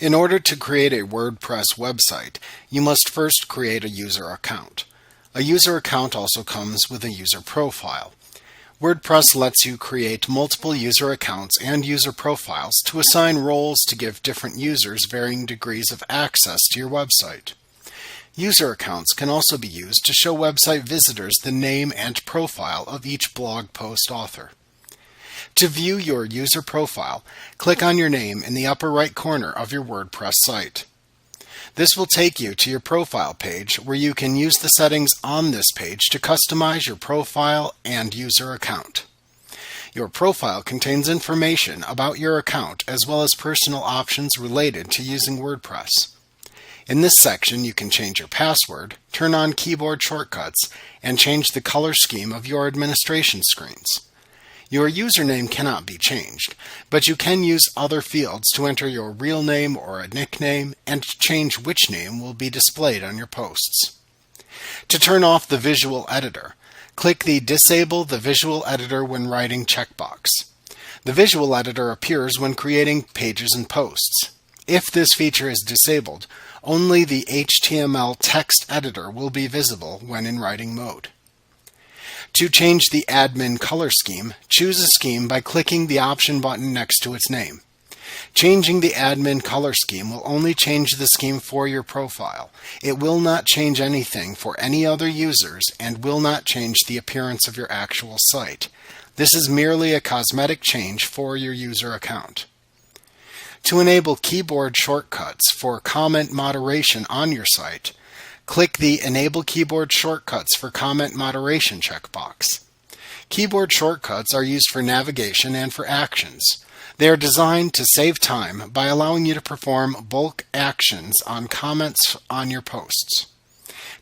In order to create a WordPress website, you must first create a user account. A user account also comes with a user profile. WordPress lets you create multiple user accounts and user profiles to assign roles to give different users varying degrees of access to your website. User accounts can also be used to show website visitors the name and profile of each blog post author. To view your user profile, click on your name in the upper right corner of your WordPress site. This will take you to your profile page where you can use the settings on this page to customize your profile and user account. Your profile contains information about your account as well as personal options related to using WordPress. In this section, you can change your password, turn on keyboard shortcuts, and change the color scheme of your administration screens. Your username cannot be changed, but you can use other fields to enter your real name or a nickname and change which name will be displayed on your posts. To turn off the visual editor, click the Disable the Visual Editor when Writing checkbox. The visual editor appears when creating pages and posts. If this feature is disabled, only the HTML text editor will be visible when in writing mode. To change the admin color scheme, choose a scheme by clicking the option button next to its name. Changing the admin color scheme will only change the scheme for your profile. It will not change anything for any other users and will not change the appearance of your actual site. This is merely a cosmetic change for your user account. To enable keyboard shortcuts for comment moderation on your site, click the Enable Keyboard Shortcuts for Comment Moderation checkbox. Keyboard shortcuts are used for navigation and for actions. They are designed to save time by allowing you to perform bulk actions on comments on your posts.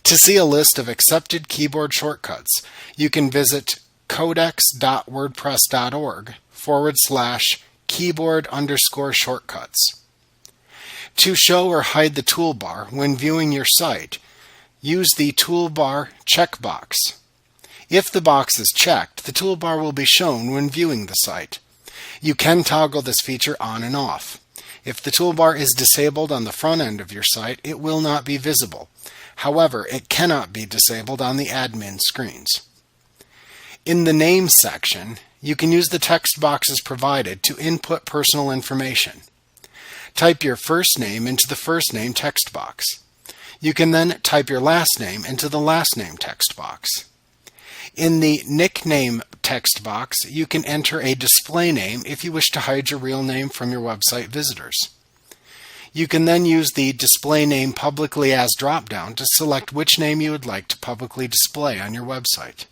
To see a list of accepted keyboard shortcuts, you can visit codex.wordpress.org/keyboard_shortcuts. To show or hide the toolbar when viewing your site, use the Toolbar checkbox. If the box is checked, the toolbar will be shown when viewing the site. You can toggle this feature on and off. If the toolbar is disabled on the front end of your site, it will not be visible. However, it cannot be disabled on the admin screens. In the Name section, you can use the text boxes provided to input personal information. Type your first name into the first name text box. You can then type your last name into the last name text box. In the nickname text box, you can enter a display name if you wish to hide your real name from your website visitors. You can then use the Display Name Publicly As drop-down to select which name you would like to publicly display on your website.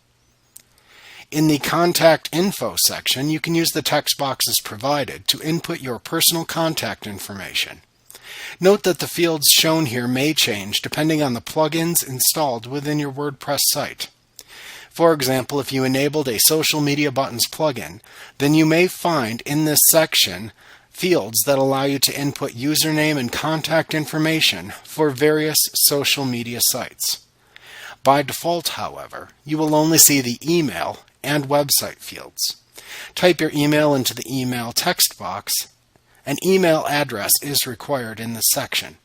In the Contact Info section, you can use the text boxes provided to input your personal contact information. Note that the fields shown here may change depending on the plugins installed within your WordPress site. For example, if you enabled a Social Media Buttons plugin, then you may find in this section fields that allow you to input username and contact information for various social media sites. By default, however, you will only see the email and website fields. Type your email into the email text box. An email address is required in this section.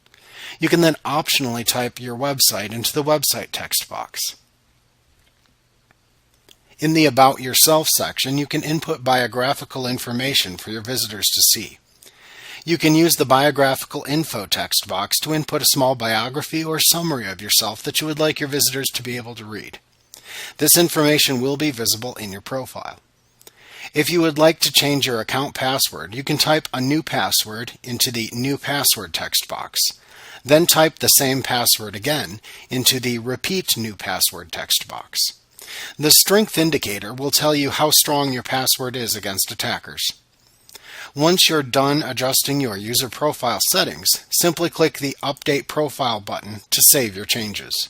You can then optionally type your website into the website text box. In the About Yourself section, you can input biographical information for your visitors to see. You can use the biographical info text box to input a small biography or summary of yourself that you would like your visitors to be able to read. This information will be visible in your profile. If you would like to change your account password, you can type a new password into the New Password text box. Then type the same password again into the Repeat New Password text box. The strength indicator will tell you how strong your password is against attackers. Once you're done adjusting your user profile settings, simply click the Update Profile button to save your changes.